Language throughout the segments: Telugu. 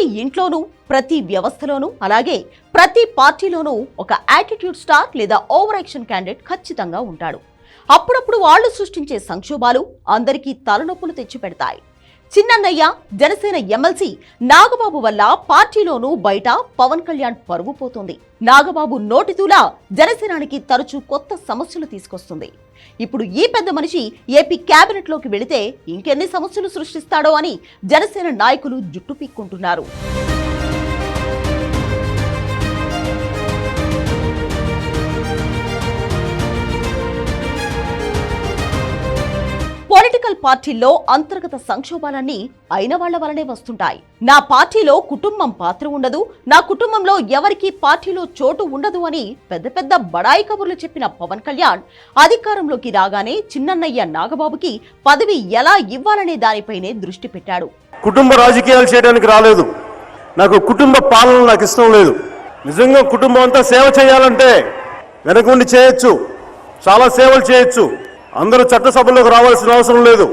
ప్రతి ఇంట్లోనూ, ప్రతి వ్యవస్థలోనూ, అలాగే ప్రతి పార్టీలోనూ ఒక యాటిట్యూడ్ స్టార్ లేదా ఓవర్ యాక్షన్ క్యాండిడేట్ ఖచ్చితంగా ఉంటాడు. అప్పుడప్పుడు వాళ్ళు సృష్టించే సంక్షోభాలు అందరికీ తలనొప్పులు తెచ్చిపెడతాయి. చిన్నన్నయ్య జనసేన ఎమ్మెల్సీ నాగబాబు వల్ల పార్టీలోనూ బయట పవన్ కళ్యాణ్ పరువు పోతుంది. నాగబాబు నోటితూలా జనసేనానికి తరచూ కొత్త సమస్యలు తీసుకొస్తుంది. ఇప్పుడు ఈ పెద్ద మనిషి ఏపీ కేబినెట్ లోకి వెళితే ఇంకెన్ని సమస్యలు సృష్టిస్తాడో అని జనసేన నాయకులు జుట్టు పీక్కుంటున్నారు. పొలిటికల్ పార్టీల్లో అంతర్గత సంక్షోభాలన్నీ అయిన వాళ్ల వలనే వస్తుంటాయి. నా పార్టీలో కుటుంబం పాత్ర ఉండదు, నా కుటుంబంలో ఎవరికి పార్టీలో చోటు ఉండదు అని పెద్ద పెద్ద బడాయి కబుర్లు చెప్పిన పవన్ కళ్యాణ్ అధికారంలోకి రాగానే చిన్నన్నయ్య నాగబాబుకి పదవి ఎలా ఇవ్వాలనే దానిపైనే దృష్టి పెట్టాడు. కుటుంబ రాజకీయాలు చేయడానికి రాలేదు, నాకు కుటుంబ పాలన నాకు ఇష్టం లేదు. నిజంగా కుటుంబం అంతా సేవ చేయాలంటే వెనకుండి చేయొచ్చు, చాలా సేవలు చేయొచ్చు. అందరూ చట్టసభలోకి రావాల్సిన అవసరం లేదు.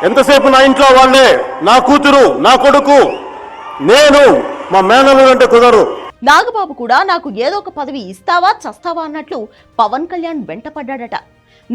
ఎంతసేపు నా ఇంట్లో వాళ్ళే, నా కూతురు, నా కొడుకు, నేను, మా మేనల్లుడు అంటే కుదరదు. నాగబాబు కూడా నాకు ఏదో ఒక పదవి ఇస్తావా చస్తావా అన్నట్లు పవన్ కళ్యాణ్ వెంటపడ్డాడట.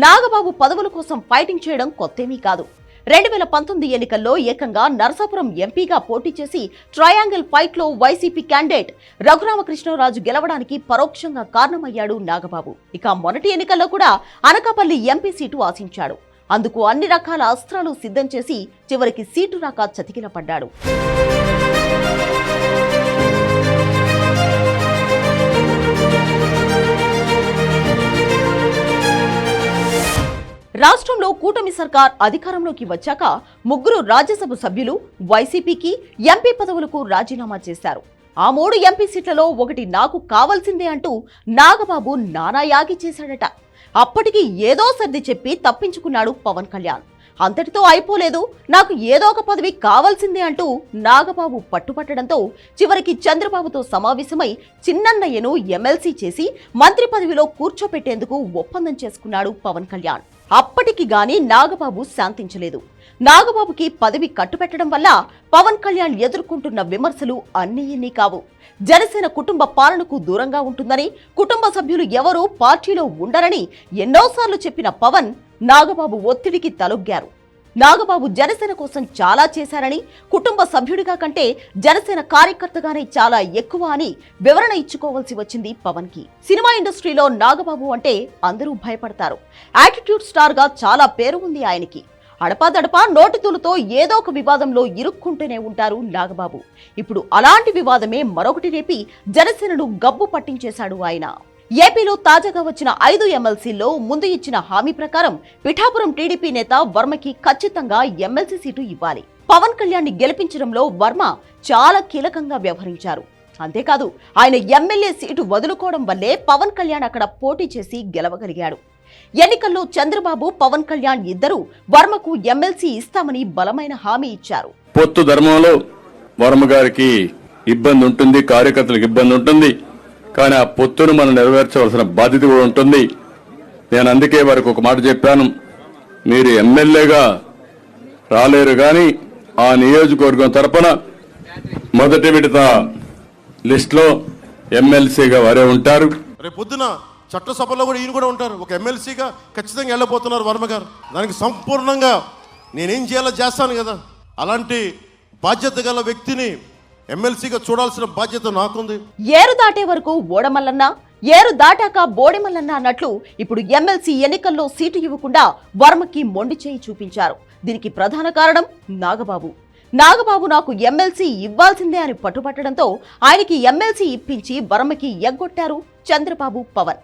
నాగబాబు పదవుల కోసం ఫైటింగ్ చేయడం కొత్తేమీ కాదు. 2019 ఎన్నికల్లో ఏకంగా నరసాపురం ఎంపీగా పోటీ చేసి ట్రయాంగిల్ ఫైట్ లో వైసీపీ క్యాండిడేట్ రఘురామకృష్ణరాజు గెలవడానికి పరోక్షంగా కారణమయ్యాడు నాగబాబు. ఇక మొదటి ఎన్నికల్లో కూడా అనకాపల్లి ఎంపీ సీటు ఆశించాడు. అందుకు అన్ని రకాల అస్త్రాలు సిద్ధం చేసి చివరికి సీటు రాక చతికిల పడ్డాడు. రాష్ట్రంలో కూటమి సర్కార్ అధికారంలోకి వచ్చాక 3 రాజ్యసభ సభ్యులు వైసీపీకి ఎంపీ పదవులకు రాజీనామా చేశారు. ఆ 3 ఎంపీ సీట్లలో ఒకటి నాకు కావాల్సిందే అంటూ నాగబాబు నానాయాగి చేశాడట. అప్పటికి ఏదో సర్ది చెప్పి తప్పించుకున్నాడు పవన్ కళ్యాణ్. అంతటితో అయిపోలేదు, నాకు ఏదో ఒక పదవి కావాల్సిందే అంటూ నాగబాబు పట్టుపట్టడంతో చివరికి చంద్రబాబుతో సమావేశమై చిన్నన్నయ్యను ఎమ్మెల్సీ చేసి మంత్రి పదవిలో కూర్చోపెట్టేందుకు ఒప్పందం చేసుకున్నాడు పవన్ కళ్యాణ్. అప్పటికి గాని నాగబాబు శాంతించలేదు. నాగబాబుకి పదవి కట్టుపెట్టడం వల్ల పవన్ కళ్యాణ్ ఎదుర్కొంటున్న విమర్శలు అన్నీ ఇన్ని కావు. జనసేన కుటుంబ పాలనకు దూరంగా ఉంటుందని, కుటుంబ సభ్యులు ఎవరూ పార్టీలో ఉండరని ఎన్నోసార్లు చెప్పిన పవన్ నాగబాబు ఒత్తిడికి తలొగ్గారు. నాగబాబు జనసేన కోసం చాలా చేశారని, కుటుంబ సభ్యుడిగా కంటే జనసేన కార్యకర్తగానే చాలా ఎక్కువ అని వివరణ ఇచ్చుకోవాల్సి వచ్చింది పవన్ కి. సినిమా ఇండస్ట్రీలో నాగబాబు అంటే అందరూ భయపడతారు. యాటిట్యూడ్ స్టార్ గా చాలా పేరు ఉంది ఆయనకి. అడపాదడపా నోటితూలుతో ఏదో ఒక వివాదంలో ఇరుక్కుంటూనే ఉంటారు నాగబాబు. ఇప్పుడు అలాంటి వివాదమే మరొకటి రేపి జనసేనను గబ్బు పట్టించేశాడు ఆయన. ఏపీలో తాజాగా వచ్చిన 5 ఎమ్మెల్సీల్లో ముందు ఇచ్చిన హామీ ప్రకారం పిఠాపురం టీడీపీ నేత వర్మకి ఖచ్చితంగా ఎమ్మెల్సీ సీటు ఇవ్వాలి. పవన్ కళ్యాణ్ ని గెలిపించడంలో వర్మ చాలా కీలకంగా వ్యవహరించారు. అంతేకాదు ఆయన ఎమ్మెల్యే సీటు వదులుకోవడం వల్లే పవన్ కళ్యాణ్ అక్కడ పోటీ చేసి గెలవగలిగాడు. ఎన్నికల్లో చంద్రబాబు, పవన్ కళ్యాణ్ ఇద్దరు వర్మకు ఎమ్మెల్సీ ఇస్తామని బలమైన హామీ ఇచ్చారు. పొత్తు ధర్మంలో వర్మ గారికి ఇబ్బంది ఉంటుంది, కార్యకర్తలకు ఇబ్బంది ఉంటుంది. కానీ ఆ పొత్తును మనం నెరవేర్చవలసిన బాధ్యత కూడా ఉంటుంది. నేను అందుకే వారికి ఒక మాట చెప్పాను, మీరు ఎమ్మెల్యేగా రాలేరు కానీ ఆ నియోజకవర్గం తరపున మొదటి విడత లిస్టులో ఎమ్మెల్సీగా వారే ఉంటారు. రేపు పొద్దున చట్టసభలో కూడా ఈయన కూడా ఉంటారు. ఒక ఎమ్మెల్సీగా ఖచ్చితంగా వెళ్ళబోతున్నారు వర్మ గారు. దానికి సంపూర్ణంగా నేనేం చేయాలో చేస్తాను కదా. అలాంటి బాధ్యత గల వ్యక్తిని ఎమ్మెల్సీగా చూడాల్సిన బాధ్యత నాకుంది. ఏరు దాటే వరకు ఓడమల్లన్న, ఏరు దాటాక బోడెమల్లన్న అన్నట్లు ఇప్పుడు ఎమ్మెల్సీ ఎన్నికల్లో సీటు ఇవ్వకుండా వర్మకి మొండి చేయి చూపించారు. దీనికి ప్రధాన కారణం నాగబాబు. నాగబాబు నాకు ఎమ్మెల్సీ ఇవ్వాల్సిందే అని పట్టుపట్టడంతో ఆయనకి ఎమ్మెల్సీ ఇప్పించి వర్మకి ఎగ్గొట్టారు చంద్రబాబు, పవన్.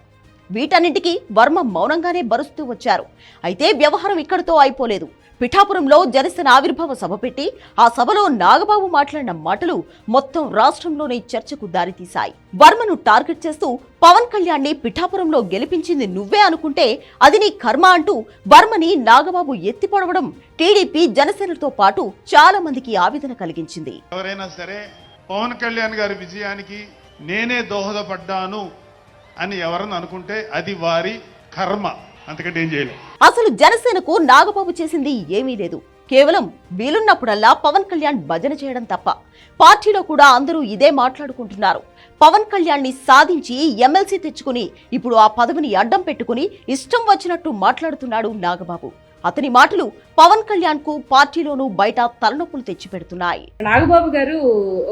వీటన్నింటికీ వర్మ మౌనంగానే బరుస్తూ వచ్చారు. అయితే వ్యవహారం ఇక్కడితో అయిపోలేదు. పిఠాపురంలో జనసేన ఆవిర్భావ సభ పెట్టి ఆ సభలో నాగబాబు మాట్లాడిన మాటలు మొత్తం రాష్ట్రంలోనే చర్చకు దారితీశాయి. వర్మను టార్గెట్ చేస్తూ పవన్ కళ్యాణ్ ని పిఠాపురంలో గెలిపించింది నువ్వే అనుకుంటే అది నీ కర్మ అంటూ వర్మని నాగబాబు ఎత్తిపొడవడం టీడీపీ, జనసేనతో పాటు చాలా మందికి ఆవేదన కలిగించింది. ఎవరైనా సరే పవన్ కళ్యాణ్ గారి విజయానికి నేనే దోహదపడ్డాను అని ఎవరన్నా అనుకుంటే అది వారి కర్మ, అంతకంటే ఏం చేయలేదు. అసలు జనసేనకు నాగబాబు చేసింది ఏమీ లేదు. కేవలం వీలున్నప్పుడల్లా పవన్ కళ్యాణ్ భజన చేయడం తప్ప. పార్టీలో కూడా అందరూ ఇదే మాట్లాడుకుంటున్నారు. పవన్ కళ్యాణ్ ని సాధించి ఎమ్మెల్సీ తెచ్చుకుని ఇప్పుడు ఆ పదవిని అడ్డం పెట్టుకుని ఇష్టం వచ్చినట్టు మాట్లాడుతున్నాడు నాగబాబు. అతని మాటలు పవన్ కళ్యాణ్ కు పార్టీలోనూ బయట తలనొప్పులు తెచ్చిపెడుతున్నాయి. నాగబాబు గారు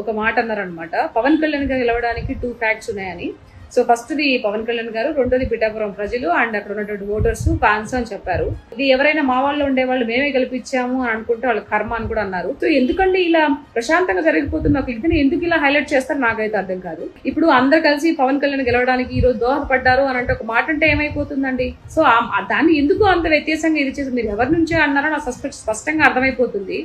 ఒక మాట అన్నారనమాట, పవన్ కళ్యాణ్ గారు గెలవడానికి 2 ఫ్యాక్ట్స్ ఉన్నాయని. సో ఫస్ట్ది పవన్ కళ్యాణ్ గారు, రెండోది పిఠాపురం ప్రజలు అండ్ అక్కడ ఉన్నటువంటి ఓటర్స్ ఫ్యాన్స్ అని చెప్పారు. ఇది ఎవరైనా మా వాళ్ళు ఉండే వాళ్ళు మేమే గెలిపించాము అని అనుకుంటే వాళ్ళ కర్మ అని కూడా అన్నారు. సో ఎందుకంటే ఇలా ప్రశాంతంగా జరిగిపోతున్న ఒక ఇదిని ఎందుకు ఇలా హైలైట్ చేస్తారు నాకైతే అర్థం కాదు. ఇప్పుడు అందరు కలిసి పవన్ కళ్యాణ్ గెలవడానికి ఈ రోజు దోహదపడ్డారు అని అంటే ఒక మాట అంటే ఏమైపోతుందండి? సో దాన్ని ఎందుకు అంత వ్యత్యాసంగా ఇది చేసి మీరు ఎవరి నుంచే అన్నారో నాకు స్పష్టంగా అర్థమైపోతుంది.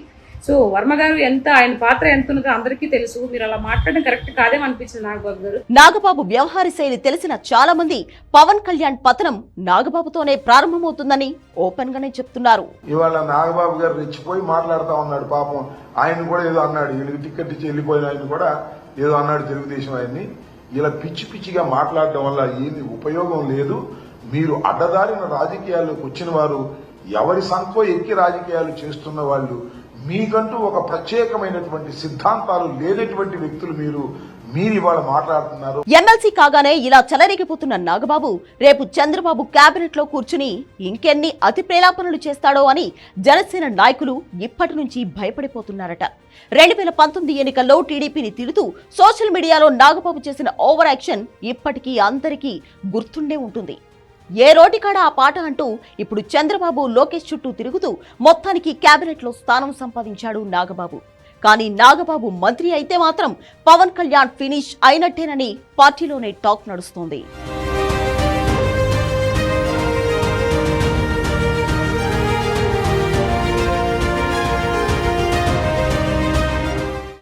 సో వర్మ గారు ఆయన పాత్ర ఎంత ఉన్నదో అందరికీ తెలుసు. మీరు అలా మాట్లాడడం కరెక్ట్ కాదేమో అనిపించింది నాగబాబు గారు. నాగబాబు వ్యవహార శైలి తెలిసిన చాలా మంది పవన్ కళ్యాణ్ పతనం నాగబాబుతోనే ప్రారంభమవుతుందని ఓపెన్ గానే చెప్తున్నారు. ఇవాళ నాగబాబు గారు రెచ్చిపోయి మాట్లాడుతూ ఉన్నాడు. పాపం ఆయన కూడా ఏదో అన్నాడు, వీళ్ళకి టికెట్ ఇచ్చి వెళ్ళిపోయిన ఆయన కూడా ఏదో అన్నాడు తెలుగుదేశం ఆయన్ని. ఇలా పిచ్చిగా మాట్లాడడం వల్ల ఏమి ఉపయోగం లేదు. మీరు అడ్డదారిన రాజకీయాల్లోకి వచ్చిన వారు, ఎవరి సంఖ్య ఎక్కి రాజకీయాలు చేస్తున్న వాళ్ళు, మీకంటూ ఒక ప్రత్యేకమైనటువంటి సిద్ధాంతాలు లేనటువంటి వ్యక్తులు మీరు ఇవాళ మాట్లాడుతున్నారు. ఎమ్మెల్సీ కాగానే ఇలా చెలరేగిపోతున్న నాగబాబు రేపు చంద్రబాబు కేబినెట్ లో కూర్చుని ఇంకెన్ని అతి ప్రేలాపనలు చేస్తాడో అని జనసేన నాయకులు ఇప్పటి నుంచి భయపడిపోతున్నారట. 2019 ఎన్నికల్లో టీడీపీని తిడుతూ సోషల్ మీడియాలో నాగబాబు చేసిన ఓవర్ యాక్షన్ ఇప్పటికీ అందరికీ గుర్తుండే ఉంటుంది. ఏ రోటికాడ ఆ పాట అంటూ ఇప్పుడు చంద్రబాబు లోకేష్ చుట్టూ తిరుగుతూ మొత్తానికి కేబినెట్ లో స్థానం సంపాదించాడు నాగబాబు. కానీ నాగబాబు మంత్రి అయితే మాత్రం పవన్ కళ్యాణ్ ఫినిష్ అయినట్టేనని పార్టీలోనే టాక్ నడుస్తోంది.